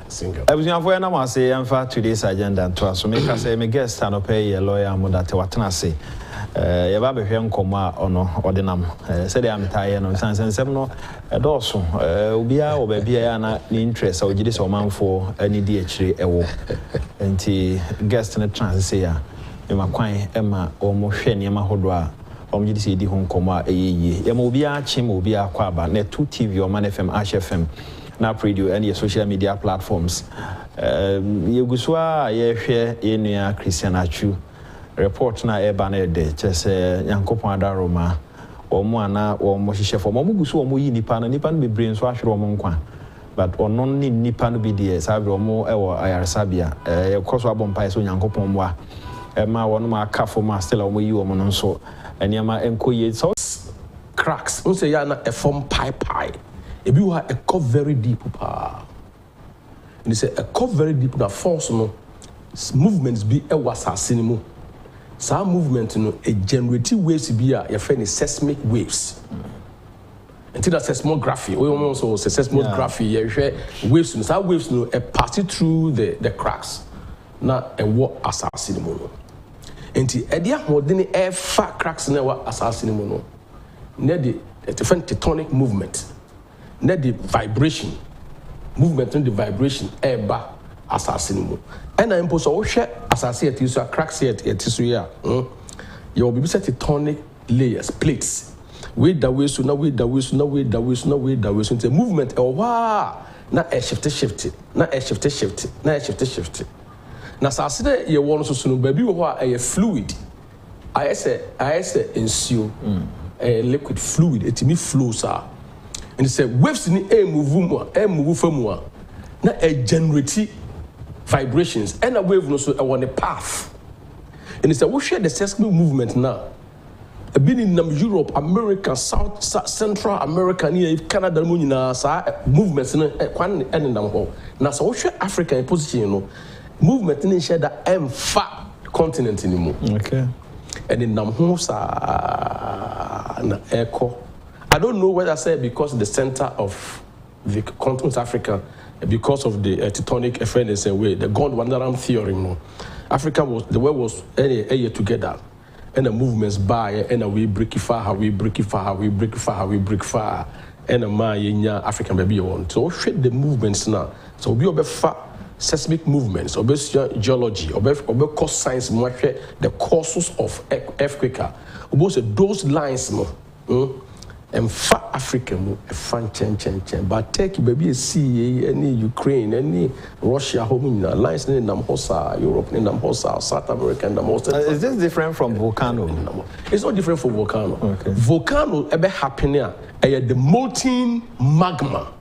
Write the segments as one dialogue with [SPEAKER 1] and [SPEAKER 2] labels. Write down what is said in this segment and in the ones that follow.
[SPEAKER 1] single.
[SPEAKER 2] I was going to say, I'm for today's agenda to us. So, make us say, my guest, and pay a lawyer, Mudate Watanase. Yababe hwe nkoma ono odinam said am tie no sansen sem no edoso obia obabia ya na ni interest o gide so manfo ani di akire ewo enti guest na trans say ya e makwan e ma o mo hwe ne ma hodo a o gide se di ho nkoma eyeye ya ma obia chim obia akwa aba na 2 TV o Man FM Ash FM na radio and your social media platforms yeguswa ye hwe ye nua Christian Achu report na eba na de chese yankopon adaroma omo ana omo hihye fo omo gusu omo yi nipa no be brain so ahwere omo nkwa but ono ni nipa no be de sabe omo ewo ayarsabia ye koso abompa so yankopon mo a ma wono ma akafo ma still omo yi omo no nso eniama enkoye so
[SPEAKER 1] cracks we say ya na a form pie ebi wa a cut very deep pa and say a cut very deep na force no movements be e wasase ni mu. Some movement a generative waves be your friend seismic waves. Until that seismography, we also say seismography, waves, some waves a pass it through the cracks. Now a what assassin mono. Until Edia modern air fat cracks never assassin mono. Need a different tectonic movement. Need the vibration. Movement in the vibration air back assassin mono. And I impose all share assassin to cracks here to you will be set tectonic layers, plates. Wait the way so now wait the way so now wait the way so now wait the way so it's a movement oh wow not a shift not a shift not a shift now assassin you want to so baby what a fluid I say ensue a liquid fluid it me flows and it's a waves in the air move from one not a generative vibrations and a wave no so on a path and it's a we share the seismic movement now been in Europe, America, South Central America, near Canada, movements in one end in them hole. Now, so we share Africa in position, you know, movement in share the fat continent anymore.
[SPEAKER 2] Okay,
[SPEAKER 1] and in Namhosa echo. I don't know whether I say because the center of the continent Africa. Because of the tectonic effect, way the Gondwanaram theory, you know, Africa was the world was a year together, and the movements by and we break far, how we break far, how we break far, how we break far, and a Maya African baby on. So shade the movements now. So we obey seismic movements, obey geology, obey cost science, the causes of earthquake. Those lines, no. And far Africa a fan chen. But Turkey baby see any Ukraine, any Russia home lines in Namhosa, Europe in Namhosa, South America in Namhosa.
[SPEAKER 2] Is this different from volcano?
[SPEAKER 1] It's not different from volcano.
[SPEAKER 2] Okay.
[SPEAKER 1] Volcano ever happening the molten magma.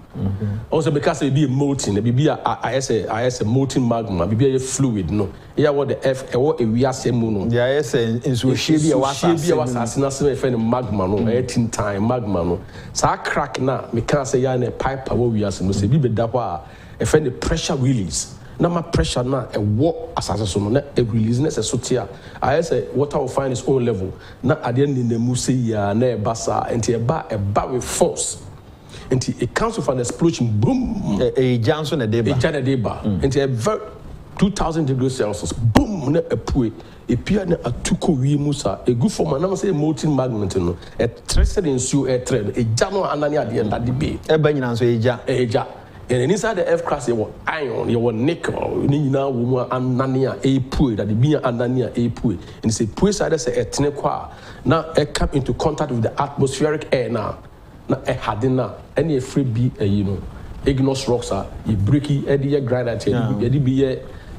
[SPEAKER 1] Also because it be a molten, it be I say molten magma, it be a fluid, no. Yeah, what the F, what we are saying, no.
[SPEAKER 2] Yeah, I say in so she be a
[SPEAKER 1] magma, no, 18 time magma, no. So I crack now, we can't say a pipe what we are saying, say be that if any pressure release. Now my pressure now a what assassin, a release, a sotia. I say water will find its own level. Now at the end in the museum, ne basa, and a bar with force. And it comes with an explosion, boom.
[SPEAKER 2] A Johnson a deba.
[SPEAKER 1] A China deba. And a very 2,000 degrees Celsius, boom, a pui. A piano, a tuko musa, a good for my number say molten magma, a trested in su a thread, a jano anania at the end of the bay.
[SPEAKER 2] A banyan so a ja.
[SPEAKER 1] And inside the aircraft, you were iron, you were nickel, you need now woman and nania a pui, that the being and nania a pui. And it's a pui side as a tenequa. Now it come into contact with the atmospheric air now. Na hadina any free be you know igneous rocks are you breaky eddy grind at you be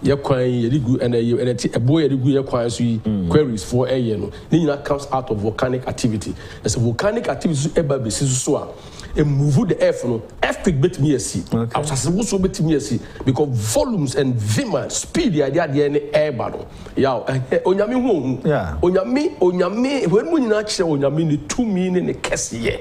[SPEAKER 1] ye kwan ye gu and a boy ye gu ye kwan so queries for a you know then comes out of volcanic activity. There's a volcanic activity eba be so a move the earth no earthquake bet me see I was also bet me see because volumes and vima speed the idea the air battle ya onyame hu onyame when mu nyina kire onyame ni 2 meaning ne kese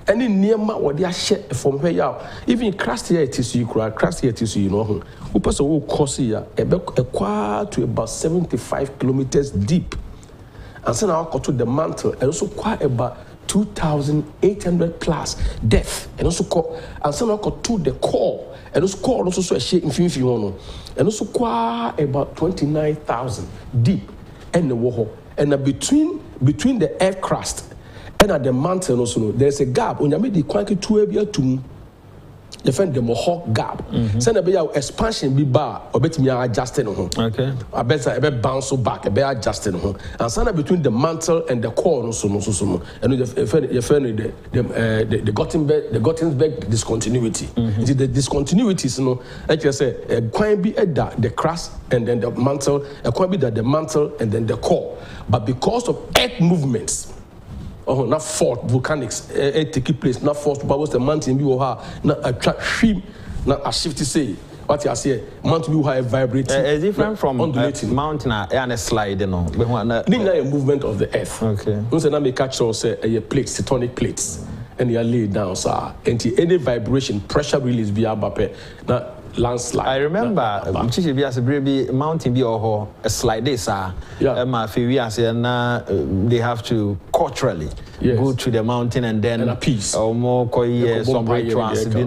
[SPEAKER 1] any nearma or their share from where you even crust here tissue you crust here tissue you know who person will cost here a quarter to about 75 kilometers deep and so now to the mantle and also quite about 2,800 plus death and also call and some to the core and also call also a shake in Finfi and also quite about 29,000 deep and the war and between the air crust and at the mountain also there's a gap when you made the quite to the friend the Mohawk gap. Send a bit expansion be bar or bet me adjusting on.
[SPEAKER 2] Okay.
[SPEAKER 1] I bet bounce back, a bit adjusting on. And send between the mantle and the core also and the Gothenburg discontinuity. The discontinuities, like I say, a quite be the crust and then the mantle, a quite be that the mantle and then the core. But because of earth movements. Oh, not fault volcanics taking place, not forced, but what's the mountain be or not attract stream, not a shift to say. What you say, mountain be high vibrating.
[SPEAKER 2] It's different from
[SPEAKER 1] undulating
[SPEAKER 2] mountain and a slide, you know.
[SPEAKER 1] A movement of the earth.
[SPEAKER 2] Okay.
[SPEAKER 1] Once I make catch or say a plates, tectonic plates, and you are laid down, sir. And any vibration, pressure release via Bape. Now landslide.
[SPEAKER 2] I remember mountain be or a slide this they have to culturally go to the mountain and then
[SPEAKER 1] a piece
[SPEAKER 2] or more some rituals there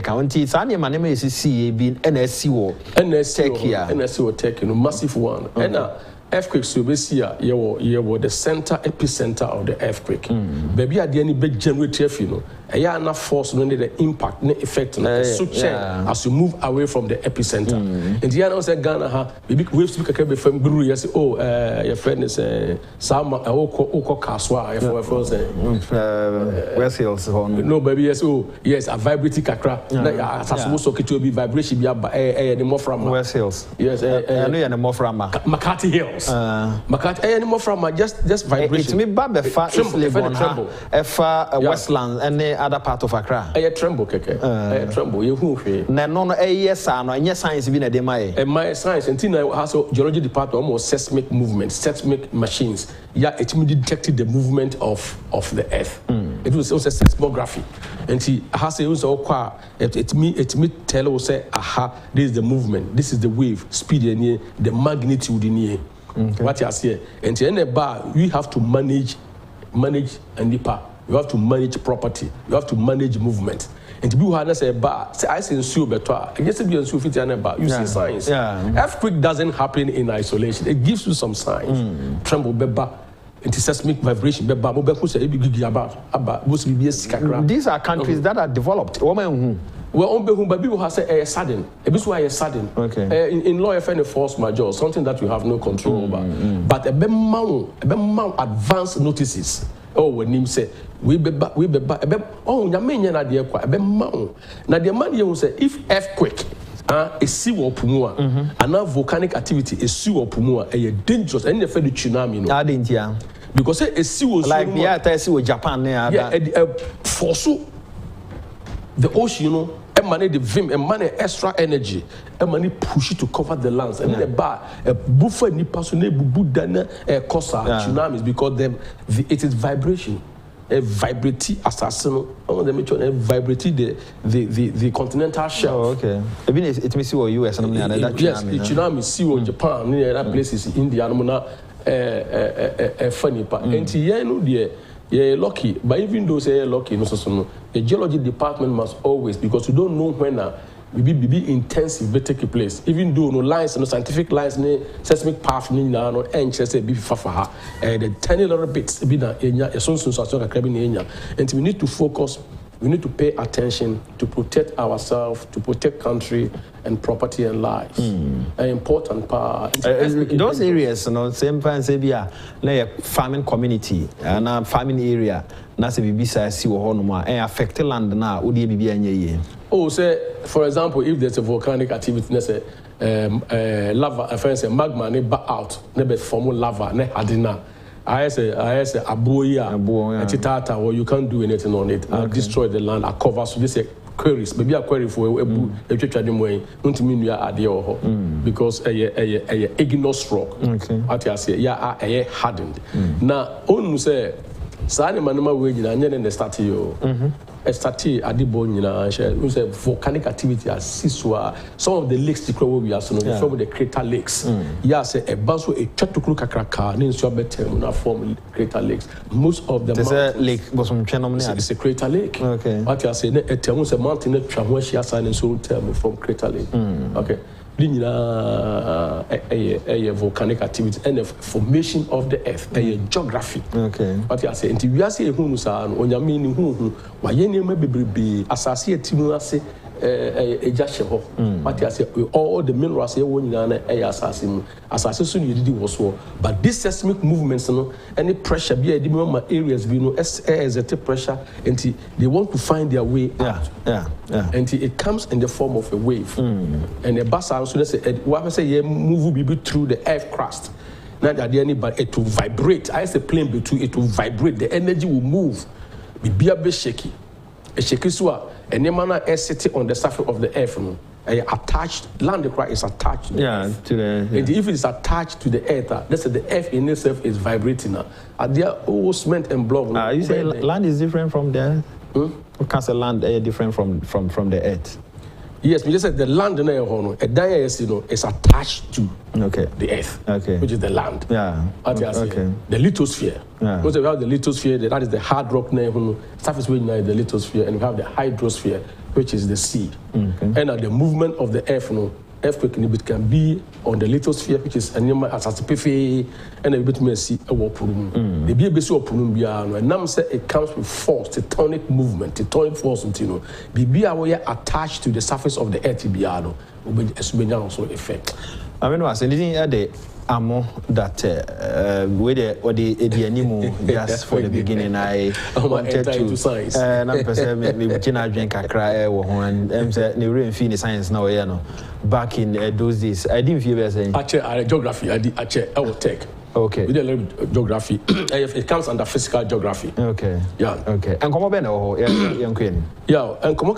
[SPEAKER 2] county Sanya Manema is see being NSC
[SPEAKER 1] massive one and earthquakes you be see the center epicenter of the earthquake. Baby at the any big generative, you know, a force no the impact, no effect as you move away from the epicenter. And the other said Ghana big waves speak a from Guru, yes, oh, your friend is Sam Oko Kaswa,
[SPEAKER 2] West Hills.
[SPEAKER 1] No, baby, yes, oh, yes, a vibrating kakra. As supposed to be vibration be any more from
[SPEAKER 2] West Hills.
[SPEAKER 1] Yes,
[SPEAKER 2] I know you're more from
[SPEAKER 1] McCarthy Hills. Makati anymore from just vibration.
[SPEAKER 2] It's me Baba far tremble. Westland and the other part of Accra.
[SPEAKER 1] I tremble, keke. I tremble. You who?
[SPEAKER 2] No, yes, I know. And yes, science been a demai.
[SPEAKER 1] And my science and Tina has a geology department almost seismic movements, seismic machines. Yeah, it detected the movement of the earth. It was also seismography, and she has also it me tell us say aha, this is the movement, this is the wave speed in the magnitude in here. What you say, and in a bar we have to manage and nipa. You have to manage property. You have to manage movement. And to be who say bar, say I say so better. Yes, if you so fit in a bar, you see signs. Earthquake doesn't happen in isolation. It gives you some signs. Tremble beba. Seismic vibration.
[SPEAKER 2] These are countries that are developed.
[SPEAKER 1] Well, but people have said a sudden. This is why a sudden.
[SPEAKER 2] Okay.
[SPEAKER 1] In law, if any force majeure, something that you have no control over. But a mount advance notices. Oh, when him say we be back. Oh, nyamenya na de kwa. A mount. Na the man you say if earthquake. A sea or pumua, and now volcanic activity is sea or pumua, a dangerous and the tsunami. No,
[SPEAKER 2] I didn't, yeah.
[SPEAKER 1] Because a sea was
[SPEAKER 2] like I see with Japan there.
[SPEAKER 1] Yeah, for so the ocean, you know, and money the vim, and money extra energy, and money push it to cover the lands, and then a bar, a buffer, ni personal budana, a cosa tsunamis because it is vibration. A vibrate assassin, the continental shelf.
[SPEAKER 2] Oh, okay. Even it may see what US and
[SPEAKER 1] yes, tsunami see what Japan, other places, India, funny part. And you're lucky, but even though say lucky, the geology department must always, because you don't know when be intensive be take place, even though no lines, no scientific lines, no seismic path, no say be fafa the tiny little bits be na enya so and we need to focus, we need to pay attention to protect ourselves, to protect country and property and lives. An important part.
[SPEAKER 2] Those areas, you know, same time say be a farming community and a farming area. Na se bibi sa si wo hono ma affect land na wo de bibi anya ye.
[SPEAKER 1] Oh, say for example, if there's a volcanic activity, let's say lava, say magma ne ba out, ne be form lava ne adina. I say aboya, titata, or you can't do anything on it. Okay. Destroy the land. I cover so this queries. Maybe a query for a way. Don't mean you are there because a ignorous rock. Okay. At you say a hardened. Now, on say. Sani manuma wage na nyene ne start yo. started at the bone, we say volcanic activity as Siswa, some of the lakes we are so from the crater lakes. Yes, a bus with a chatuku kakraka, means you better form crater lakes. Most of the
[SPEAKER 2] lake was from Chenomina.
[SPEAKER 1] It's a crater lake.
[SPEAKER 2] Okay.
[SPEAKER 1] What you are saying, a mountain that she has signed so term from crater lake. Okay. A volcanic activity and the formation of the earth, a geography.
[SPEAKER 2] Okay.
[SPEAKER 1] What you are saying, we are saying, who on your meaning, who, why you may be associated to us. What you say, all the minerals here when you assassin you did was war. But this seismic movements, any pressure be a areas we know as a pressure, and they want to find their way out. And it comes in the form of a wave. And a bus also say what I say move will be through the earth crust. Not that anybody it will vibrate. I say plane between it will vibrate, the energy will move. Be a bit shaky. A shaky swap. And the man is sitting on the surface of the earth, attached, land is attached to the earth. To the and if it is attached to the earth, that's the earth in itself is vibrating. They are all cement and block.
[SPEAKER 2] You say land is different from the earth? How can say land different from the earth?
[SPEAKER 1] Yes, we just said the land in is attached to the earth, which is the land. The lithosphere. Because we have the lithosphere, that is the hard rock surface where the lithosphere, and we have the hydrosphere, which is the sea. And the movement of the earth, earthquake it can be on the lithosphere, which is an as a and a bit messy a wapum. The BBC opum biano, and Nam said it comes with force, tectonic movement, tectonic force, be aware attached to the surface of the earth biano, which is also effect.
[SPEAKER 2] I mean, was anything at the Amoh that with the animal just for the beginning. I wanted to science. And I'm perceiving me drink a cry and the finish science now. Back in those days, I didn't feel saying
[SPEAKER 1] geography. I will take.
[SPEAKER 2] Okay.
[SPEAKER 1] We did a little geography. It comes under physical geography.
[SPEAKER 2] Okay.
[SPEAKER 1] Yeah.
[SPEAKER 2] Okay. And come on, young queen.
[SPEAKER 1] Yeah. And come on,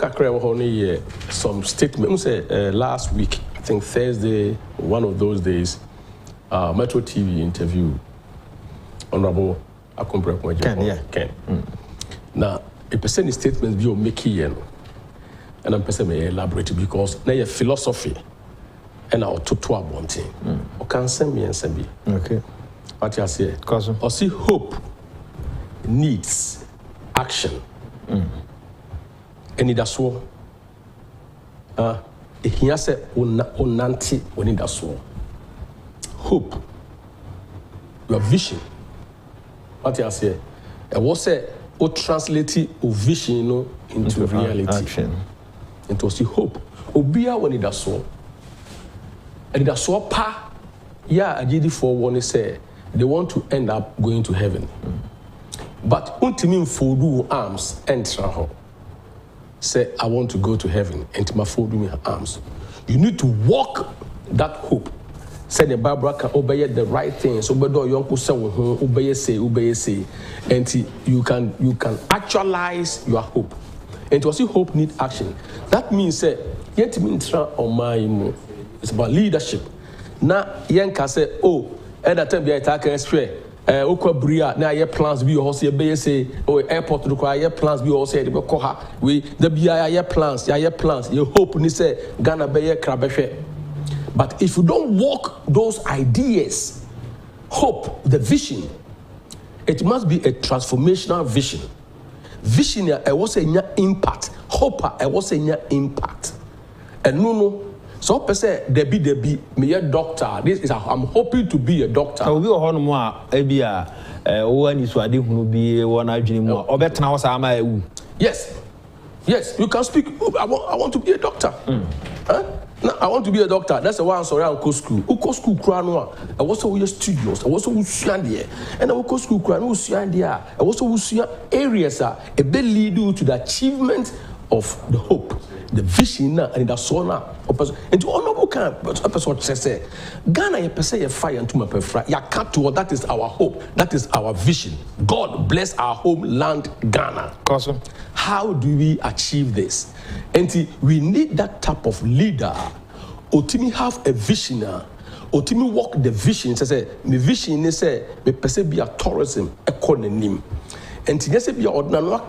[SPEAKER 1] some statements. Last week, I think Thursday, one of those days. Metro TV interview Honorable Agyapong. Ken. Now, a percent statements be making, and I'm person may elaborate because now your philosophy and our total wanting. Or can send me and send me.
[SPEAKER 2] Okay.
[SPEAKER 1] What you say? Or see, hope needs action. And that's what. He has said, "Onanti when that's what." Hope, your vision. What you say? And what say? O translate your vision into reality.
[SPEAKER 2] Action.
[SPEAKER 1] Into see hope. Obia when it does so. And that's so pa. Yeah, agidi for one say they want to end up going to heaven. But ultimately for arms enter. Say I want to go to heaven. And my folding arms. You need to walk that hope. Said the Bible can obey the right things. Obey your uncle say, obey say, and you can actualize your hope. And to see hope need action. That means say yet means on my it's about leadership. Now yanka say at that time be attack and spray. Okwa now your plans be your say airport require plans be also the koha we the BIA plans your hope ni say Ghana be krabehwe. But if you don't walk those ideas, hope, the vision, it must be a transformational vision. Vision, I was saying impact. Hope, I was saying impact. And no. So, per se, Debbie, me a doctor. This is I'm hoping to be a doctor.
[SPEAKER 2] So we are more ebia one is wadi who be one more. Or better now,
[SPEAKER 1] Yes, you can speak. I want to be a doctor. Huh? No, I want to be a doctor. That's the one. Sorry, I'll go school. Who go school? Kranoa. I was also studios. I was also Usiandia, and I will go school. Kranoa Usiandia. I was also areas a bit lead you to the achievement of the hope, the vision, and the sona. And to honorable kind of person say, Ghana, you say a fire into my prefer. Ya can't to that is our hope. That is our vision. God bless our homeland, Ghana.
[SPEAKER 2] Awesome.
[SPEAKER 1] How do we achieve this? And we need that type of leader. Otimi have a vision. Otimi walk the vision. Say, my vision is say, me perceive be a tourism economy. And yes, if you ordinary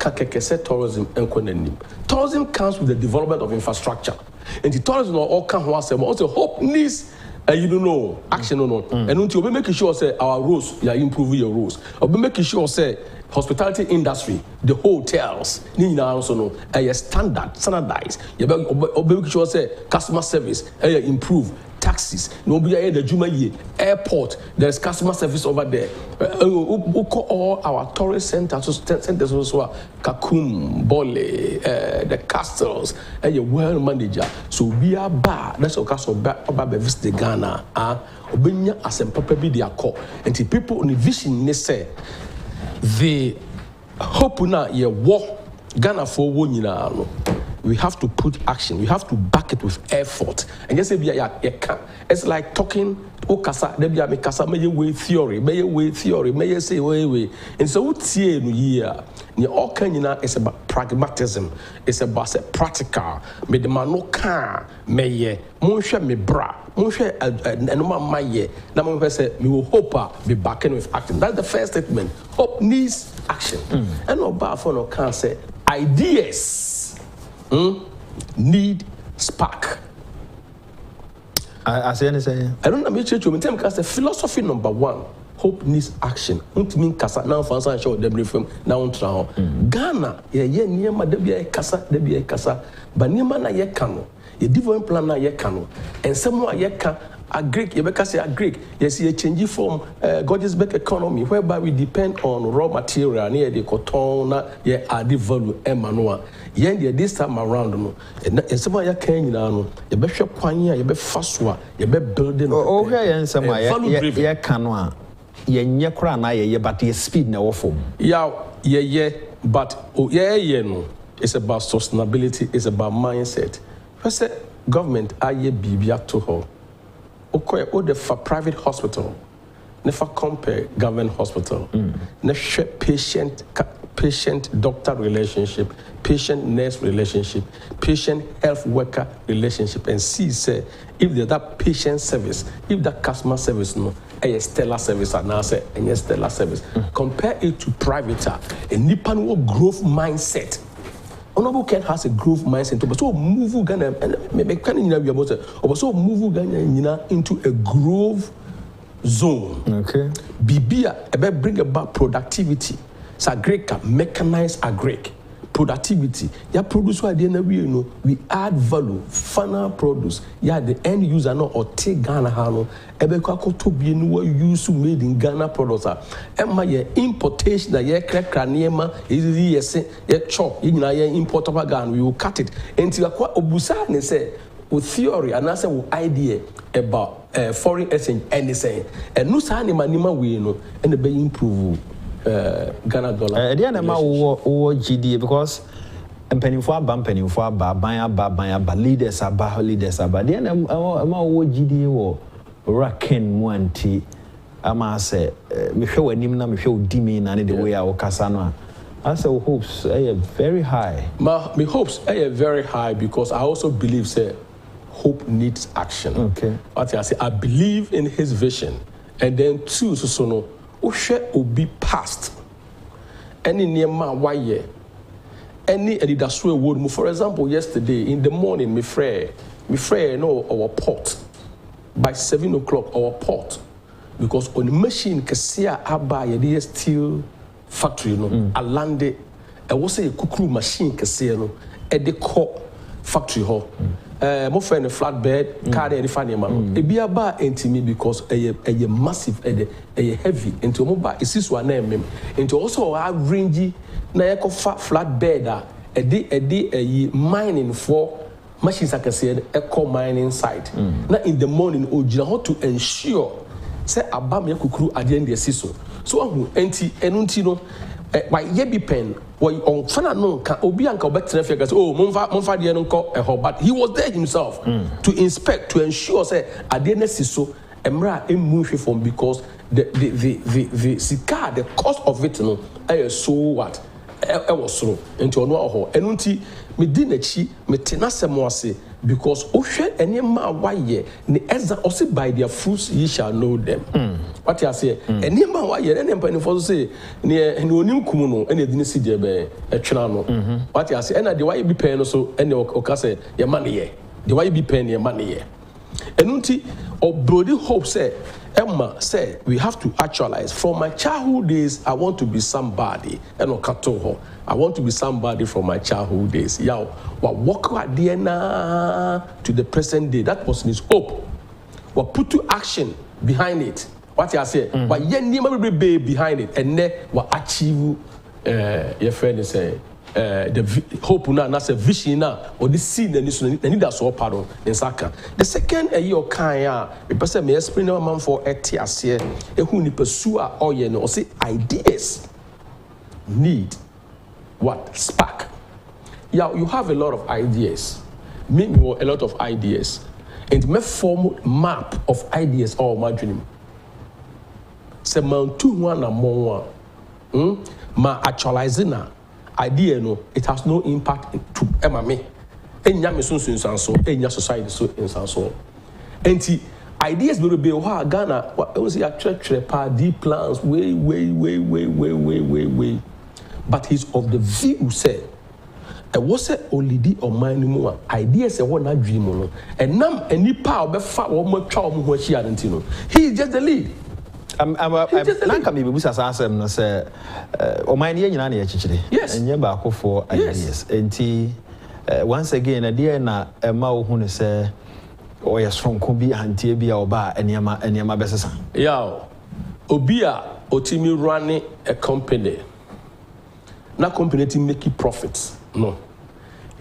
[SPEAKER 1] tourism and tourism comes with the development of infrastructure. And the tourism all can also hope needs you don't know action no. And until we make sure say our roads, you are improving your roads. Or we make sure say hospitality industry, the hotels, need also know standardized. You make sure say customer service, improve. Taxis, no be the Juma airport. There's customer service over there. All our tourist centers also Kakum, Bole, the castles, and your well manager. So we are bad. That's all castle back about visit Ghana. Obinya as a papa be their call. And the people on the vision they say the hope na ye war Ghana for one. We have to put action. We have to back it with effort. And just say, it's like talking. Okasa, there be a kasa, may way theory, may say way. And so, what's here? All Kenya is about pragmatism. It's about practical. Me the man no car, me Monshe me bra, Monshe and no my ye. Now me say me will hope be backing with action. That's the first statement. Hope needs action. And no bar for no can say ideas. Need spark.
[SPEAKER 2] I say anything.
[SPEAKER 1] I don't know which you mean. Because philosophy number one, hope needs action. Mean kasa now for answer show them from now on trial. Ghana, ye near ma debi kasa, but near man ye kano. Ye different plan na ye kano, and somewhere ye can. A Greek, you say a Greek, yes, you change from gorgeous back economy, whereby we depend on raw material near the cotton, yeah, add value, Emmanuel. Yeah, this time around, no, and some of your can, you be shop pioneer, you be fast one, you be building.
[SPEAKER 2] Oh, yeah, and some yeah, canoa, yeah, crana, yeah, but your speed now form.
[SPEAKER 1] Yeah, but oh, yeah, no, it's about sustainability, it's about mindset. First, government, I be to her. Okay, or the private hospital, never compare government hospital. Never patient-doctor relationship, patient-nurse relationship, patient-health worker relationship, and see say if there's that patient service, if that customer service no, a stellar service and now say a stellar service. Compare it to private, a Nippon growth mindset. Honorable Ken has a growth mindset, but so move Ghana and maybe so move Ghana into a growth zone.
[SPEAKER 2] Okay.
[SPEAKER 1] Bibia bring about productivity. So agrika mechanized agric productivity. Ya produce what we add value, final produce. Ya the end user no or take Ghana hano. Ebeko to be no use made in Ghana products. Emma ye importation that ye crack craniema is ye chop in ye import of Ghana. We will cut it until obusa ne say with theory and answer with idea about foreign exchange anything. And no sa nima we no and the be improve. Ghana dollar.
[SPEAKER 2] The end of GDA because penny for ban leaders are the end of GDA or Raken Muanti. Ama say, me show Nimna, me show Dimi, and the way our Casano. I say, hopes are very high.
[SPEAKER 1] My hopes are very high because I also believe, say, hope needs action.
[SPEAKER 2] Okay.
[SPEAKER 1] I say, I believe in his vision. And then, two, so no. Ushe will be past any near my why any industrial wood. For example, yesterday in the morning, me friend, no our port by 7 o'clock our port because on the machine kasia aba ye steel factory no alande e wo say kukuru machine kasia no e de ko factory ho mo friend a flatbed car dey refa near man e bia ba entimi because a massive a heavy into mo ba isi so na emem into also a range na ye ko flatbed a de mining for machines akase e mining site na in the morning ojina how to ensure say abam ye kukuru ade and so ahu enti enunti no why ye be pen why on fana no ka obi anka obetre fe gas oh monfa de no nko but he was there himself to inspect to ensure say ade na so emra emu hwe from because the sika the cost of it no so what was so enti ono ho enunti me di na chi me tenasem ase because ohwe enema waye ne eza ose by their fruits ye shall know them. What you say enema waye ne mpanifo say ne onim kum no ene dine si je be etwena no. What you say ena de waye bi pen no so ene oka say ye man ye de waye bi pen ye man ye enunti obrodi hope say Emma said, we have to actualize. From my childhood days, I want to be somebody. And I want to be somebody from my childhood days. Yeah, what walk to the present day. That was his hope. What put to action behind it. What I say, what be behind it, and then what achieve. Your friend say. The hope na a vision na or the seed na need that so pardon in saka. The second year kan ya the person me explain na man for etiase ehun ni pursue or ye no say ideas need what spark. Yeah, you have a lot of ideas. Me a lot of ideas. And me form map of ideas or my dream. Se man tu one na mo ma actualizing na idea no, it has no impact to me. Enya me so enya society so insanso. Enti ideas will be how Ghana we say actually deep plans way. But he's of the view say was a only or mind more ideas one na dream no. And nam any power be fa wo mo twa wo ho hia no. He is just the lead.
[SPEAKER 2] Nanka me busa asem no say o man ye nyina na ye chichire enye ba akofo ideas enti once again a dear na ma wo hu ne say o ye sonko bi antie bi a oba enema besesa
[SPEAKER 1] ya obi a otimi running a company na company to make profits no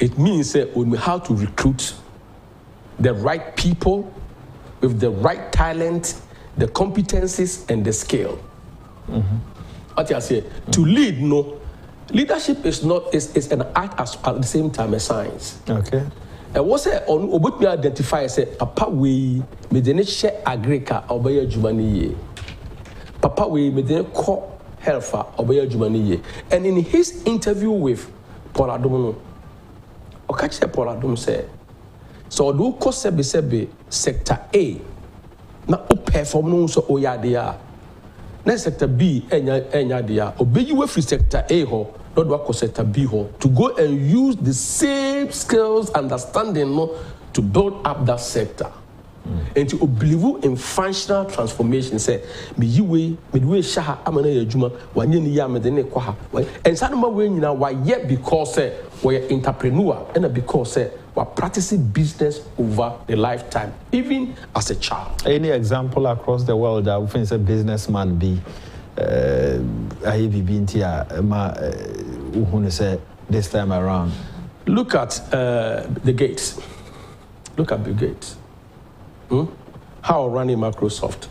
[SPEAKER 1] it means we how to recruit the right people with the right talent, the competencies and the skill. What I say to lead, no, leadership is not is an art as at the same time a science.
[SPEAKER 2] Okay.
[SPEAKER 1] And what's it on about me identify say papa we me dene share agrika obey jumani papa we me dene co helper obey jumani. And in his interview with Paul Adom, okache Paul Adom say so do ko sebe sector A na o perform no so oyade na sector B enya dia obeyi we free sector A ho not work sector B ho to go and use the same skills understanding no to build up that sector and to believe in functional transformation say me yiwe me we sha amana ya adwuma wanye ni ya me de ne kwa ha and sanoma we nyina why yet because say we entrepreneur and because say we practicing business over the lifetime even as a child.
[SPEAKER 2] Any example across the world that we think a businessman be say this time around?
[SPEAKER 1] Look at the Gates. Look at Bill Gates. How running Microsoft,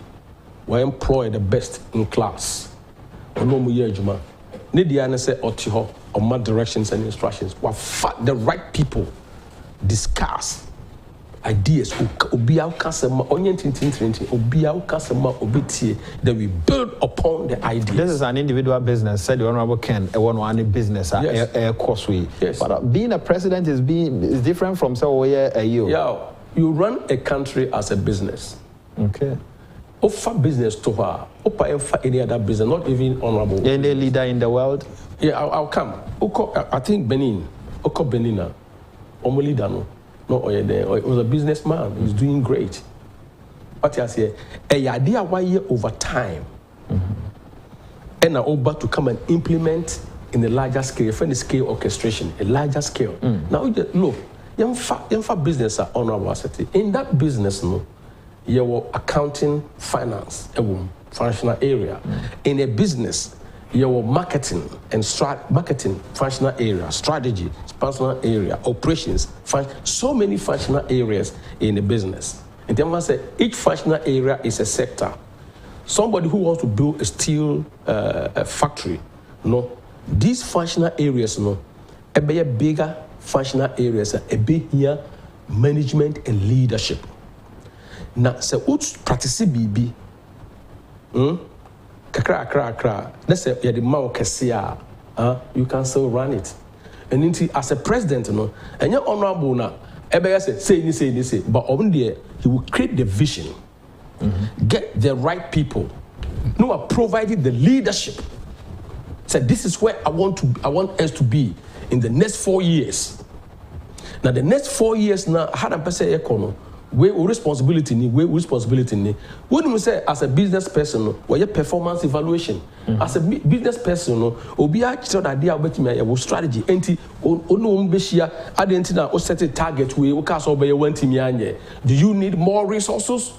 [SPEAKER 1] we employ the best in class. Onomu yejuma. Nidiana say otiho or my directions and instructions. We the right people discuss ideas. Obiao kasema onyentintintintin. Obiao kasema obitie. Then we build upon the ideas.
[SPEAKER 2] This is an individual business. Said the Honorable Ken, a one business.
[SPEAKER 1] Yes.
[SPEAKER 2] A causeway.
[SPEAKER 1] Yes.
[SPEAKER 2] But being a president is different from say a you.
[SPEAKER 1] Yeah. You run a country as a business.
[SPEAKER 2] Okay.
[SPEAKER 1] Offer business to her. Offer any other business, not even honorable.
[SPEAKER 2] Any leader in the world?
[SPEAKER 1] Yeah, I'll come. I think Benin. Oko Benina. Omo leader no. No, it was a businessman. He's doing great. What I say, a idea why over time. And now about to come and implement in a larger scale, for the scale orchestration, a larger scale. Now look. Young business are honorable asset. In that business, no, you were accounting, finance, functional area. In a business, you were marketing and marketing, functional area, strategy, functional area, operations, so many functional areas in a business. In terms of say, each functional area is a sector. Somebody who wants to build a steel factory, no, these functional areas, no, a bigger functional areas a bit here management and leadership. Now, so what practice BB? Kakra. Let's say you're the mao you can still run it. And as a president, no, and you're honorable now. say, but on there, he will create the vision, get the right people, provided the leadership. Said this is where I want us to be in the next 4 years. Now the next 4 years now, how do I say economy? We responsibility ni. When we say as a business person, we have performance evaluation. As a business person, obi a chiro da dia obetimi ya strategy. Enti ono mbeshia adenti na o set a target we ka so be wantimi anye. Do you need more resources?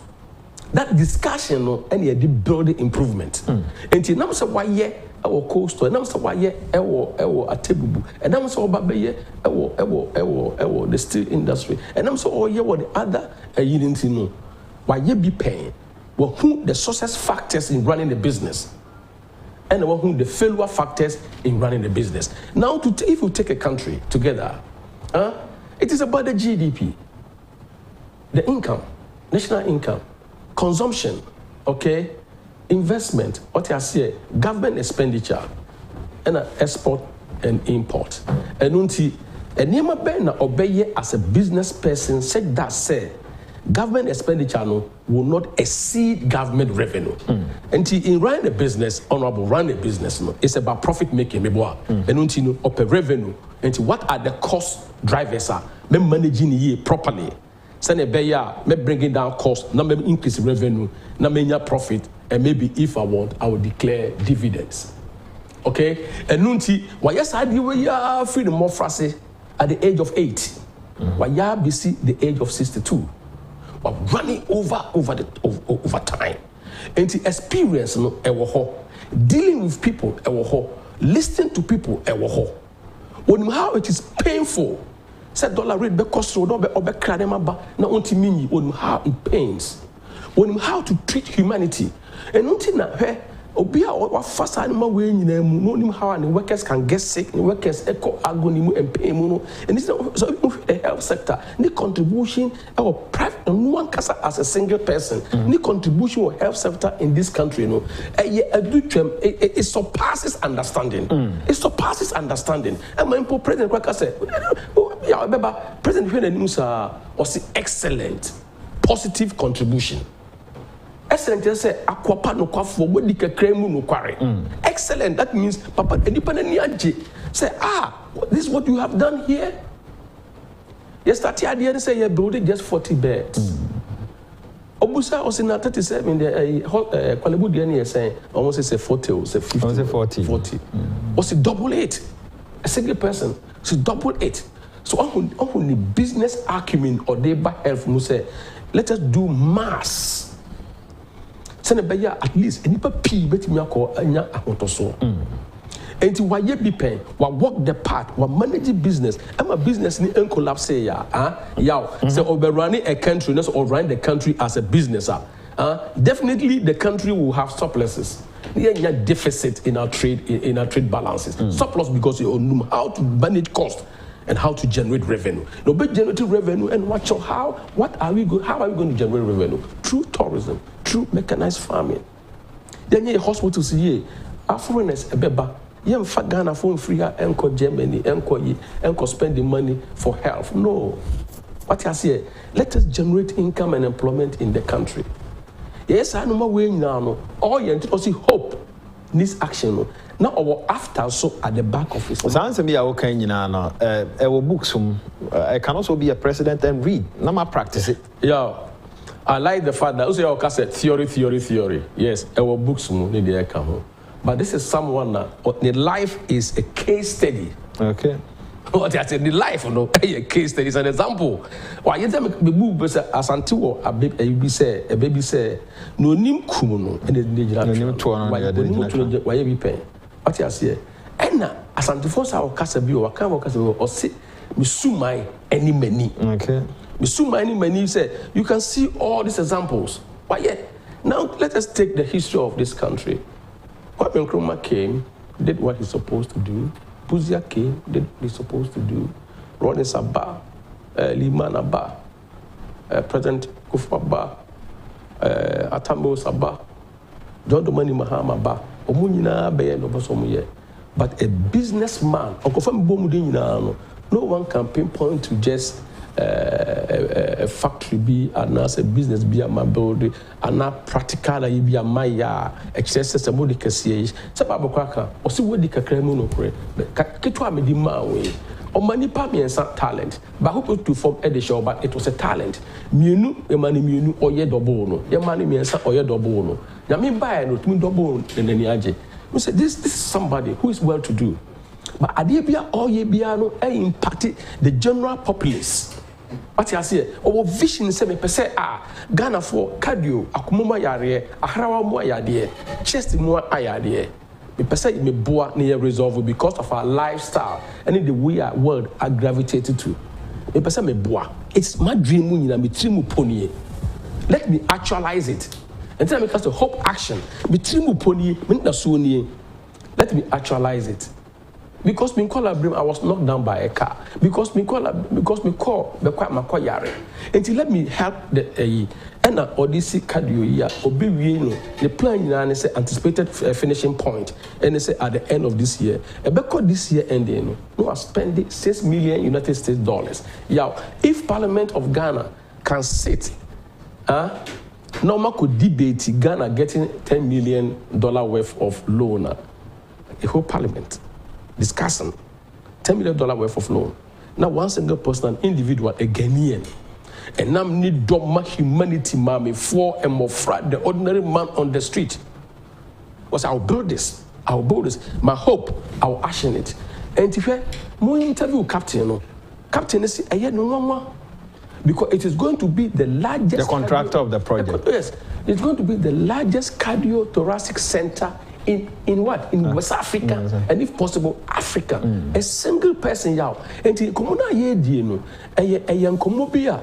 [SPEAKER 1] That discussion no any the building improvement. Enti nam say why our coast and I'm so why a table and I'm so baby the steel industry and I'm so what the other you didn't know why you be paying well who the success factors in running the business and who the failure factors in running the business. Now if you take a country together, it is about the GDP, the income, national income, consumption, okay, investment, what I say, government expenditure, and export and import. And until a name obey as a business person said that say government expenditure will not exceed government revenue. And in running a business, honorable run a business, it's about profit making. And until up a revenue, and what are the cost drivers are managing it properly. Send a bayer, may bringing down cost, now maybe increase revenue, now may profit. And maybe if I want, I will declare dividends. Okay? And nunti, why yes, I do ya freedom more frase at the age of 8. Why ya BC the age of 62. But running over time. And the experience dealing with people listening to people when how it is painful. Said dollar rate be cost or be cradema na unti mini when how it pains. When how to treat humanity. And until now, obia or fast animal way in them, how and workers can get sick, and workers echo agony and pain. And it's so the health sector, the contribution our private no one as a single person, the contribution of health sector in this country, it surpasses understanding. It surpasses understanding. And my President Kwaku said, President Hwene was excellent, positive contribution. Excellent, just say akwapa no kwafo we di kremu no kware. Excellent, that means papa independent niaje. Say this is what you have done here. Yes, that idea say you building just 40 beds. Obusa was in 37 the Kwalebu DNA saying almost say 40 or say 50. Almost 40. Was it double it? A single person, so double it. So on the business acumen or they by health no say let us do mass. At least any P bet me call anya ahotoso. And why ye be pen, why walk the path, why manage business. I'm a business ni collapse say so over running a country, not or run the country as a business. Definitely the country will have surpluses. Yeah, deficit in our trade balances. Surplus because you know how to manage cost and how to generate revenue. No, but generating revenue and how are we going to generate revenue? Through tourism, through mechanized farming. Then you hospitals here, our foreigners ebeba. You have Ghana phone free enko Germany, enko spending money for health. No. What I say, let us generate income and employment in the country. Yes, I know my way now. All you also hope needs action. Now our after so at the back of his.
[SPEAKER 2] Sounds to me okay, our books. I can also be a president and read. Now I practice it.
[SPEAKER 1] Yeah, I like the fact that also our said theory. Yes, our books need the come. But this is someone that the life is a case study.
[SPEAKER 2] Okay.
[SPEAKER 1] What I said, the life, a case study is an example. Why you tell me the book as Antiwo a baby say no nim kumuno and the why you pay. What I say, and as Antifos our Casabi or Casabi or sit Misumai any many.
[SPEAKER 2] Okay.
[SPEAKER 1] Misumai any many say you can see all these examples. Why yet? Now let us take the history of this country. Kwame Nkrumah came, did what he's supposed to do. Buzia came, did what he's supposed to do. Ronnie Sabah, Liman Abba, President Akufo-addo, Atambo Sabah, John Domani Mahama Abba, Omunina Beye no Bosomuye. But a businessman, no one can pinpoint to just a factory be and as a business be a man building and not practical be a maya excess mode casier sababa kwaka or see what the cremo pre ketwa me di ma we o mani pa me talent but hope to form edition but it was a talent mienu e mani mienu oye double no ye mani me nsa oye double no na me buy no tumi double nani age we say this is somebody who is well to do but adebia oye bia no impact the general populace. What you say? Our vision say me pese Ghana for cardio akumuma yare ahrawa mo ayade chest mo ayade me pese me boa na resolve because of our lifestyle and the way our world are gravitated to me pese me boa it's my dream nyina me trimu pony let me actualize it and tell me because the hope action me trimu pony me na so nie let me actualize it. Because me call I was knocked down by a car. Because me call the quite my call yare. Until let me help the and Odyssey cardio year obi no the plan and say anticipated finishing point and they say at the end of this year. Because this year ending no spend $6 million United States dollars. Yeah, if Parliament of Ghana can sit, normal could debate Ghana getting $10 million worth of loan. A whole Parliament. Discussing $10 million worth of loan. Now, one single person, an individual, a Ghanaian, and now need dogma humanity, mommy, for and more fraud, the ordinary man on the street. Was I'll build this. My hope, I'll action it. And if you more interview captain is a year no more because it is going to be the largest. The
[SPEAKER 2] contractor of the project.
[SPEAKER 1] Yes, it's going to be the largest cardiothoracic center. In what? In West Africa, and if possible, Africa. A single person, yaw. And in Komuna ye no, a young Komobia,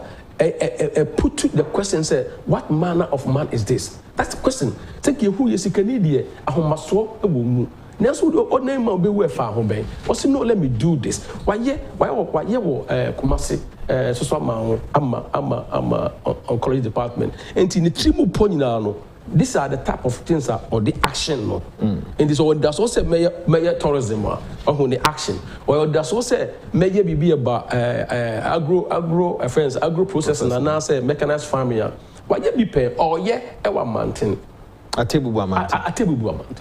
[SPEAKER 1] put to the question, say, what manner of man is this? That's the question. Take you who is a Canadian, a homaso, a woman. Now, so the name will be where far home bay. What's no, let me do this. Why, Kumasi, so I'm oncology department, and in the Trimu Ponino. These are the type of things or the action no. And this one does also mayor tourism or the action. Or does also mayor be about agro affairs, agro processing and now say mechanized farming. Why you be pay or our mountain. A table mountain.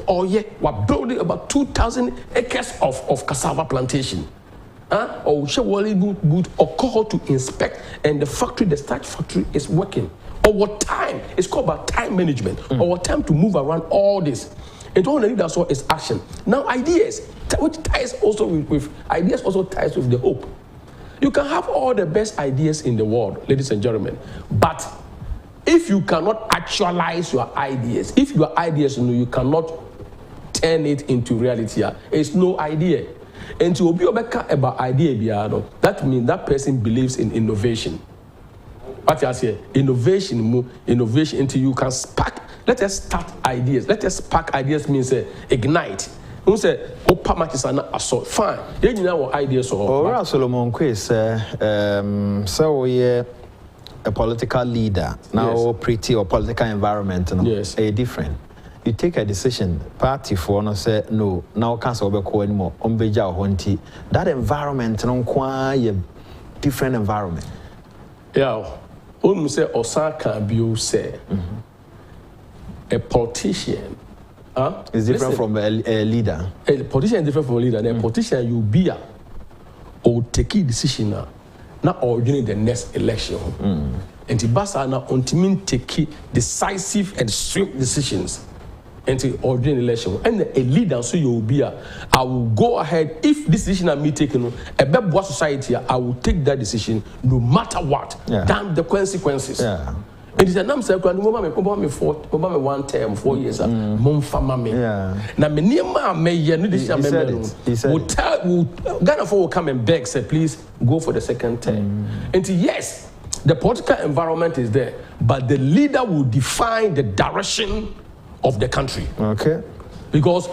[SPEAKER 1] Or we're building about 2,000 acres of cassava plantation. Or we shall good or call to inspect and the starch factory is working. Over time, it's called about time management. Over time to move around all this. And all that's all is action. Now ideas, which ties also with ideas also ties with the hope. You can have all the best ideas in the world, ladies and gentlemen, but if you cannot actualize your ideas, if your ideas you cannot turn it into reality, it's no idea. And to be about idea, that means that person believes in innovation. What I say, innovation until you can spark. Let us start ideas. Let us spark ideas means ignite. You say, "Opa matches are not assault." Fine. You know what ideas are.
[SPEAKER 2] Oh, Solomon quiz. So we a political leader now, yes. Pretty or political environment. No?
[SPEAKER 1] Yes.
[SPEAKER 2] A different. You take a decision. Party for no say no. Now can't so be anymore. Ombeja honti. That environment no quite a different environment.
[SPEAKER 1] Yeah. When say Osaka Bio say a politician
[SPEAKER 2] is different from a leader.
[SPEAKER 1] A politician is different from a leader. And a politician you be or take a decision now or during the next election. And the basa now ultimately take decisive and swift decisions until during election. And a leader so you will be I will go ahead if this decision I me taken a better society I will take that decision no matter what. Damn the consequences.
[SPEAKER 2] Yeah.
[SPEAKER 1] It is a number of me 1 term 4 years. Mumfama me. Now me near my year no decision will tell Ghana will come and beg say please go for the second term. And yes, the political environment is there, but the leader will define the direction of the country.
[SPEAKER 2] Okay.
[SPEAKER 1] Because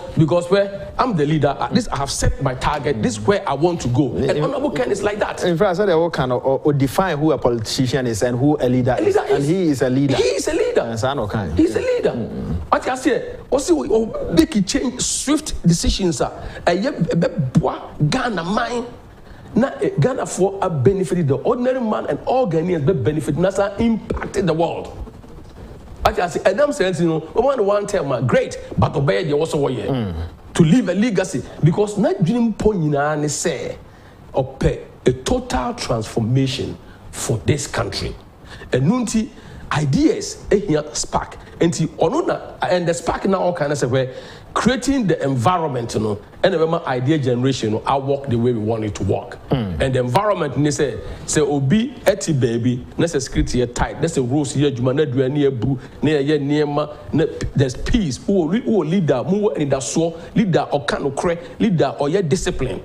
[SPEAKER 1] where I'm the leader, at least I have set my target. This is where I want to go. And Honorable Ken is like that.
[SPEAKER 2] In fact, I said they all kind of define who a politician is and who a leader is. And he is a leader.
[SPEAKER 1] He is a leader.
[SPEAKER 2] He's
[SPEAKER 1] a leader. What I say, make change swift decisions. Ghana mind. Now, Ghana for a benefited the ordinary man and all Ghanaians be benefit. NASA impacted the world. I can say, and I'm saying, you know, one term, great, but obey the also way to leave a legacy because not dream point in say or pay a total transformation for this country. And nunti ideas here spark and the spark now kind of say where creating the environment, you know, and remember idea generation, you know, I walk the way we want it to walk. And the environment, they say obi eti baby, there's security tight, there's a rules here, you manage to near boo, there's peace, who leader, move in the soul, leader or can leader or your discipline.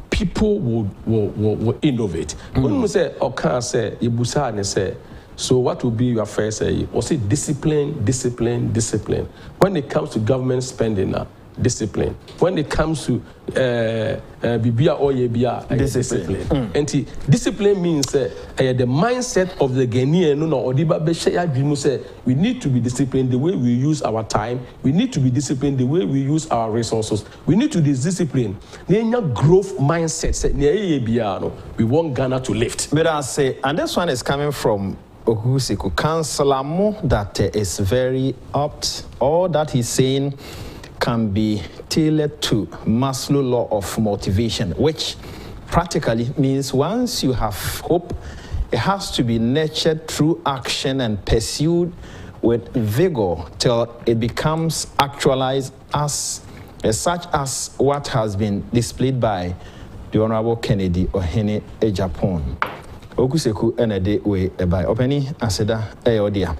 [SPEAKER 1] People will innovate. When we say or can say, Ibusa and say, so what will be your first say? Or say discipline, discipline, discipline. When it comes to government spending, discipline. When it comes to Bibia or Yebia, discipline. And discipline means the mindset of the Ghanaian, no, or Odiba say we need to be disciplined the way we use our time. We need to be disciplined the way we use our resources. We need to be disciplined. The growth mindset. We want Ghana to lift.
[SPEAKER 2] But I say, and this one is coming from Okusiku. Councillor Amoh that is very apt. All that he's saying can be tailored to Maslow law of motivation, which practically means once you have hope, it has to be nurtured through action and pursued with vigor till it becomes actualized as such as what has been displayed by the Honorable Kennedy Ohene Agyapong. Okuseku enede we by openi aseda eyodia.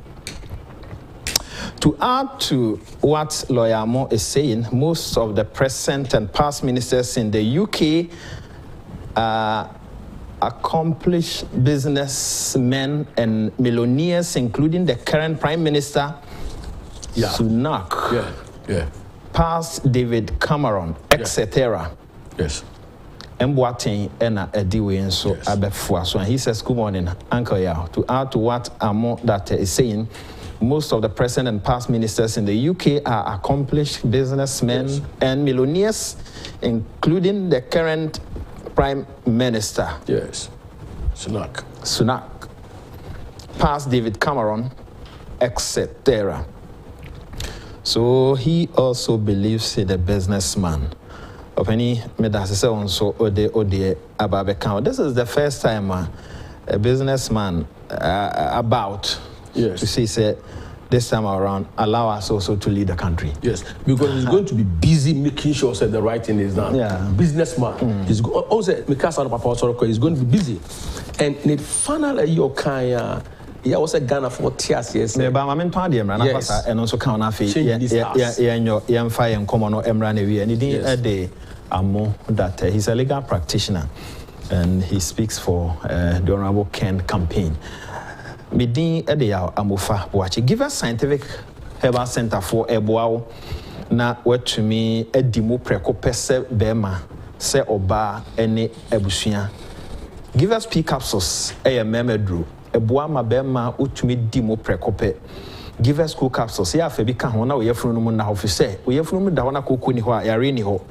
[SPEAKER 2] To add to what Lawyer Amoh is saying, most of the present and past ministers in the UK are accomplished businessmen and millionaires, including the current Prime Minister, Sunak, past David Cameron, etc.
[SPEAKER 1] Yes.
[SPEAKER 2] Mboating ena ediwe nso abefua. So he says, good morning, Uncle Yao. To add to what Amoh that is saying, most of the present and past ministers in the UK are accomplished businessmen and millionaires, including the current Prime Minister.
[SPEAKER 1] Yes. Sunak.
[SPEAKER 2] Past David Cameron, etc. So he also believes in the businessman. Of any medicine, so ode ababekao. This is the first time a businessman about to say this time around allow us also to lead the country.
[SPEAKER 1] Yes, because he's going to be busy making sure that the right thing is done. Businessman. He's also he's going to be busy, and in finally your kind. Yeah, was a Ghana for tears, yes.
[SPEAKER 2] But I'm in and also count off young fire and common or Emran and a day Amoh that he's a legal practitioner and he speaks for the Honorable Ken campaign. Midin Edeya Amofa watch. Give us scientific herbal center for Eboao. Na what to me a demo precopese bema se oba any ebusia. Give us P capsules a memedru. Eboa ma bema utumi demo precope. Give us school capsules. Ya febi ka hona we yefunu na office. We yefunu da hona koku ni ho yare ni ho.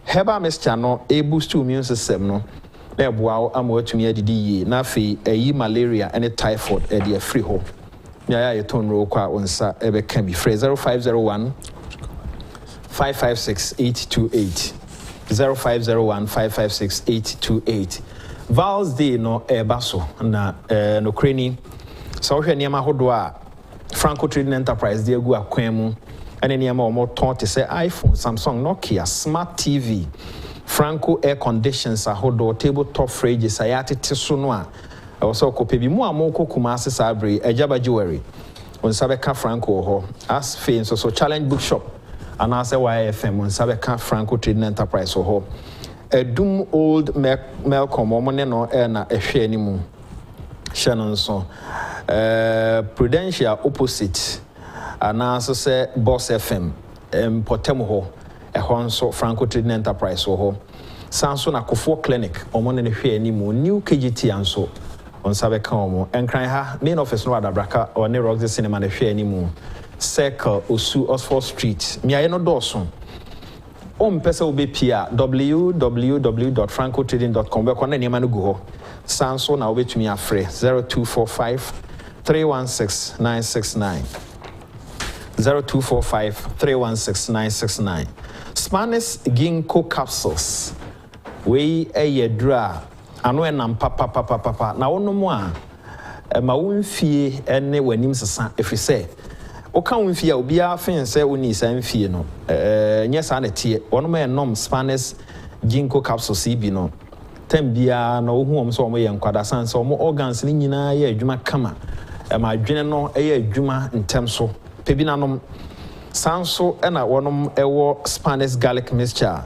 [SPEAKER 2] Heba mixture no e boost immune system no. Na eboa ama watumi adidi yi. Na fe eyi malaria and typhoid e de free ho. Ya ye ton ro kwa onsa ebe kan bi free 0501 556 828 0501 556 828. Vals Day no baso na no kreni so hwe niam ahodo a Franco Trading Enterprise de agu akwan mu ene niam o mo ton te say iPhone, Samsung, Nokia, Smart TV, Franco air conditions ahodo, tabletop fridges ayatete so no a so ko pebi mu amoko kuma ase sabre Agyaba jewelry on sabeka Franco ho as fe so challenge bookshop and as YFM on sabeka Franco Trading Enterprise ho Edum old Melcom omone no na ehwe animu Shannon so Prudential opposite and so say Boss FM Potem ho ehon so Franco Trading Enterprise ho Sanso na akufo clinic omone ne hwe animu new KGT anso on sabe kan omo enkran ha main office no adabraka or ne Roxy Cinema ne hwe animu Circle Osu Oxford Street mi aye no dawson pesa obepia www.francotrading.com be kwana niam no go sanso na obetumi afre 0245 316 969 0245 316 969 Spanish ginkgo capsules we dra ano enam papa na wonom a ma wonfie ene wanim sesa efise oka wonfie a obi afen se oni san fie no nya sa na tie wonom enom Spanish ginkgo capsules bi no tambia na ohuom so omo ye nkwada san se omo organs ni nyina ye adwuma kama ma adwene no ye adwuma ntem so pebinanom sanso ena wonom ewo Spanish garlic mixture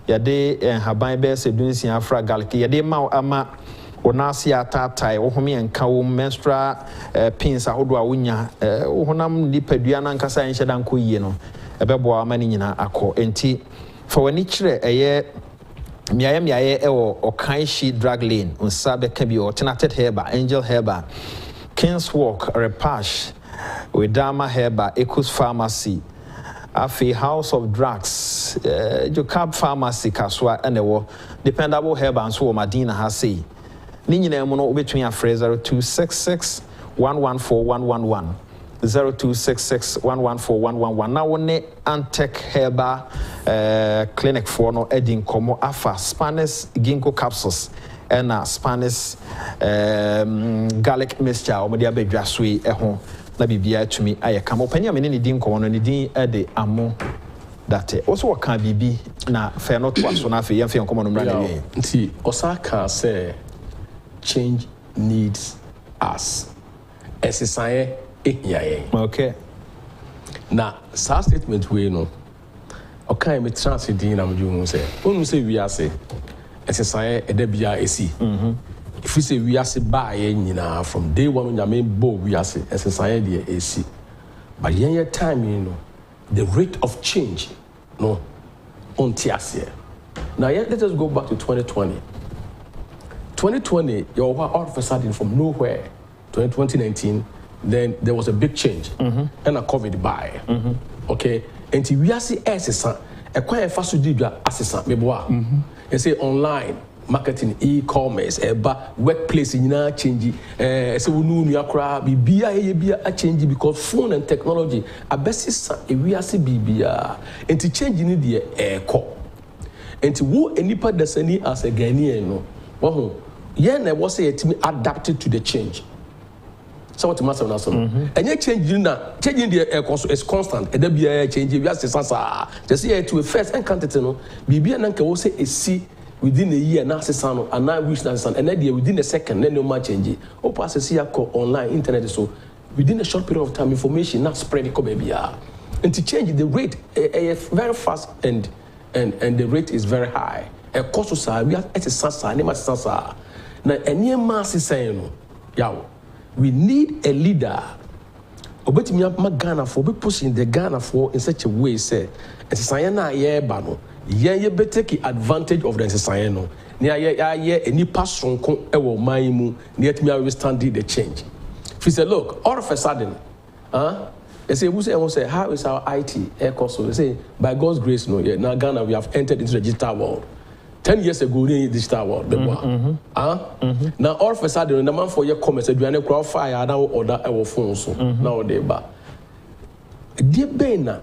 [SPEAKER 2] yade haban be se dunsi afra garlic yade ma ama onasi atatai wo home enka wo menstrual pins ahodo a wonya wo honam nipadua na nkasa enhyeda nko yie no ebebo amani nyina akọ enti for wani kire eye miaye ewo okanshi drug lane unsabe kabi alternative herba angel herba King's Walk Repash Widama Herba Ecos Pharmacy Afi House of Drugs Jocab Pharmacy Kaswa Enewo Dependable Herba and so Madina has say Nina Mono between a phrase 0266 114 111 0266 114 111 now one Antec Herba clinic for no Edin Como Afa Spanish ginkgo capsules and Spanish garlic mixture or media bedra sweet ehon na bibia to me I come up any ni din ko no ni din e de Amoh Darteh also what can bibi na fair not to so na fe yam fe nkomo no mra na wi
[SPEAKER 1] nti osaka say change needs us exercise ehia
[SPEAKER 2] okay
[SPEAKER 1] na sa statement we no okay me transfer din na mju say onu say we ase exercise edabia esi if we say we ase ba ye nyina from day one nyame bo we ase exercise dey esi but yen time you know the rate of change no on tiasie now let us go back to 2020 you were all of a sudden from nowhere 2019 then there was a big change and a COVID by okay and we ase exercise e kwa faso didwa asesa meboa you say online marketing e-commerce workplace nyina change say wonu nu akra bibia ye bia a change because phone and technology abesisa we ase bibia enti change ni de eko enti wo enipa dasani as a Ghanaian no wo ye na wo say yetimi adapted to the change so what matter na so enye change the is constant e da bia change we ase sasa just say to first encounter no bibia na nka wo say esi within a year na asesa no and now reach na and then within a second then no more change o pass see online internet so within a short period of time information now spread ko bia and to change the rate very fast and the rate is very high e cost so we asesa na asesa na enye ma asesa no yawo we need a leader obetimi Ghana for be pushing the Ghana for in such a way say exercise na ye ba no ye be take advantage of the exercise no na ye any pass sonko e wo man mu na yetimi withstand the change if you say look all of a sudden they say we say how is our IT cost so they say by God's grace no yeah now Ghana we have entered into the digital world 10 years ago in the digital world now all of a sudden the man for your comments do any crowd fire now order our phone so now they ba die bena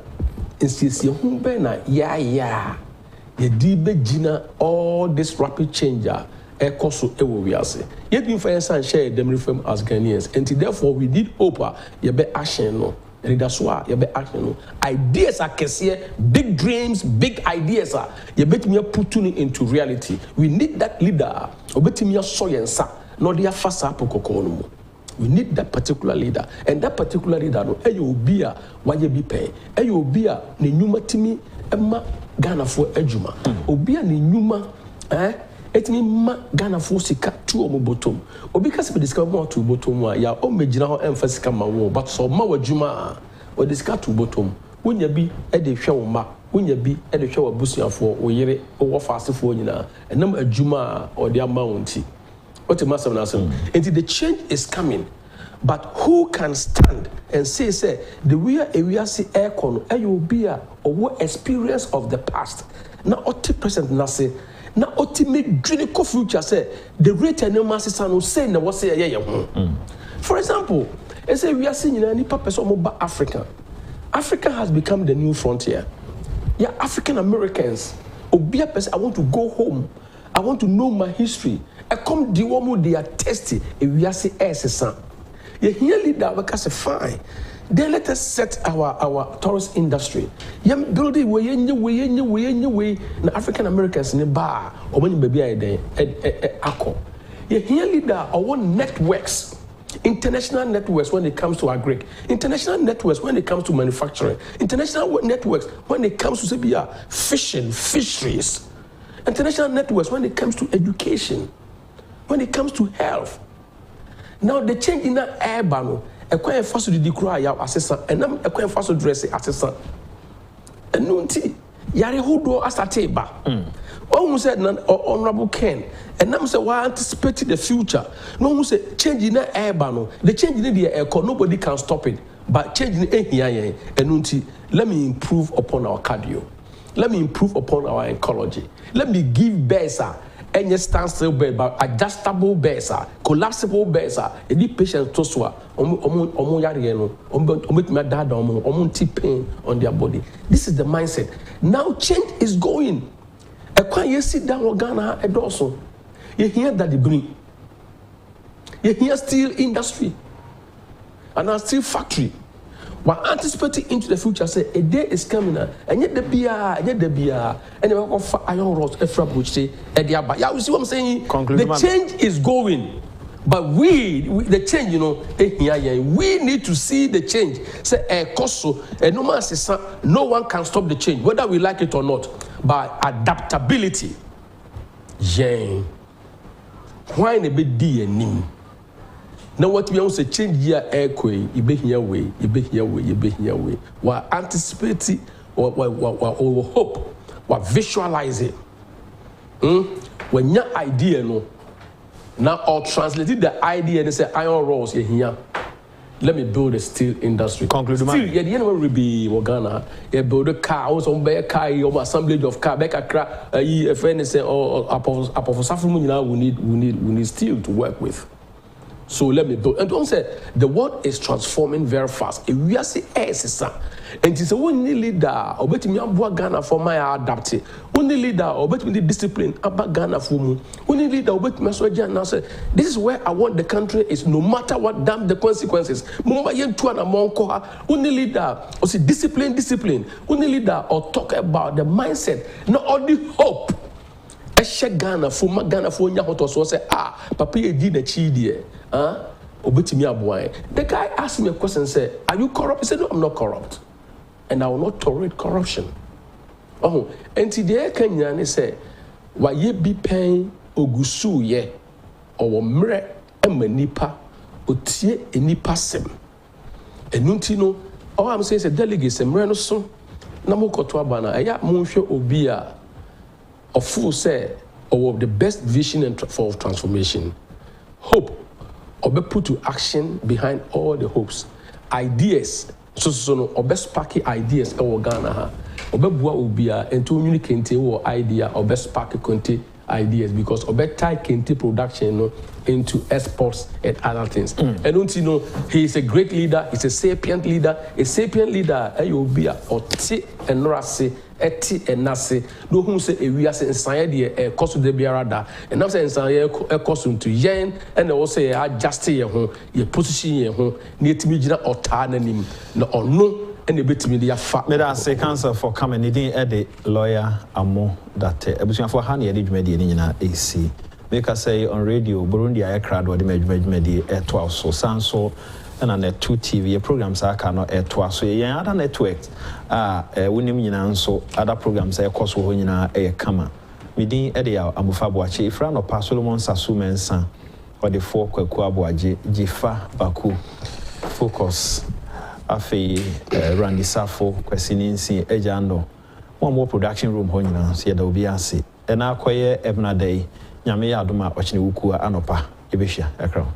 [SPEAKER 1] insisi hu bena ya ye di be gina all this rapid changer e koso e wo wiase yet we for san share them reform as Ghanaians and therefore we need hope ye be action no and that's why you be action no ideas are kese big dreams big ideas are you betimi put into reality we need that leader obetimi so yensa no dey fasa apokoko no we need that particular leader and that particular leader no e obi a waye bi pay e obi a ne nyuma timi ema Ghana for adwuma obi a ne nyuma etimi ma Ghana for sika tu omobotom obi ka se be discover more to bottom ya o megina ho emphasis ka ma wo but so ma wadwuma o discover to bottom wonya bi e de hwe wo ma wonya bi e de hwe wo busuafo wo yere wo faasefo nyina enam adwuma o de ama wonti what am I saying until the change is coming but who can stand and say the way we are see aircon you be a experience of the past na oti present na se na oti make clinical future say the rate and masses no say na what say ye ho. For example, I say we are seeing any purpose of Africa. Africa has become the new frontier. Yeah, African Americans. Obia person, I want to go home. I want to know my history. I come the one they are testy. If we are say son. You hear leader we can say fine. Then let us set our tourist industry. Yam building way. Na African Americans in the bar or when baby ako. You hear leader or one networks. International networks when it comes to agri, international networks when it comes to manufacturing, international networks when it comes to say fishing, fisheries, international networks when it comes to education, when it comes to health. Now the change in that air bano, a quite fast to the cry our assessor, and I'm a quite fast to dress the assessor. And no tea, Yari Hudo as a table. One said, Honorable Ken, and I'm saying, why anticipate the future? No one said, change in the air bano, the change in the air, nobody can stop it. But changing the and let me improve upon our cardio. Let me improve upon our ecology. Let me give better any standstill bed, but adjustable beds, collapsible beds, any patient to swallow, pain on their body. This is the mindset. Now change is going. You sit down Ghana and also you hear that they bring. You hear steel industry and a steel factory. While anticipating into the future, say a day is coming, and yet the beer, and you offer iron rods, a frap which say, yeah, you see what I'm saying? The change is going, but we the change, we need to see the change. Say a coso, and no man says, no one can stop the change, whether we like it or not, by adaptability. Yeah. Why in a bit D and nim? Now what we also change here airquay, you be here way. While anticipating or hope, or visualize it. When your idea no, now I'll translate the idea and say iron rods here. Let me build a steel industry. Conclude. Still, yeah, the end will be Ghana. You build a car, also buy a car, or assemblage of car, back a car. A friend say, oh, we need steel to work with. So let me build. And don't say the world is transforming very fast. If we are saying, and it's a only leader, or bet me about Ghana for my adapting. Only leader, or bet me the discipline about Ghana for me. Only leader, or bet me now say, this is where I want the country is, no matter what damn the consequences. Only leader, or say discipline. Only leader, or talk about the mindset, not only hope. Ghana for Yahoto say, Papa, you did a cheat. The guy asked me a question and said, are you corrupt? He said, no, I'm not corrupt. And I will not tolerate corruption. And today Kenyan say, why ye be paying ogusu ye or mre emanipa otie enipa sem. And nuntino, all I'm saying is a delegate, semreno so, Namokotwabana, aya munsho obia. Of full say, or the best vision and for transformation, hope, or be put to action behind all the hopes, ideas. So or best sparky ideas. Or Ghana, or be bua ubia and to communicate or idea or best sparky conte ideas because or be tie kente production into exports and other things. And don't you know he is a great leader. He's a sapient leader. A sapient leader. Ayobia or ti and rase. Eti and nase no who say we are inside the cost of the biarada and now say inside a costume to yen and also adjust your position your near to me or tarnanim no or no and a bit media fact. Let us say counsel for coming in the lawyer Amoh Darteh ebusuan for hand edge media in AC make us say on radio Burundi aircraft or the media air 12 so sanso and on the 2 TV programs are cannot air twice. So yeah, other networks winning so other programs are cost when a kama. We didn't edit Amufabuachi, if Rano Solomon Sasumensan or the 4 Kwaku-addo, Jifa Baku, Focus, Afe, Randy Safo, Kwesininsi, Ejando, one more production room honina, see the Obiasi, and now quiet Ebna Day, Yamea Duma, watching Ukua Anopa, Ibisha, Ekro.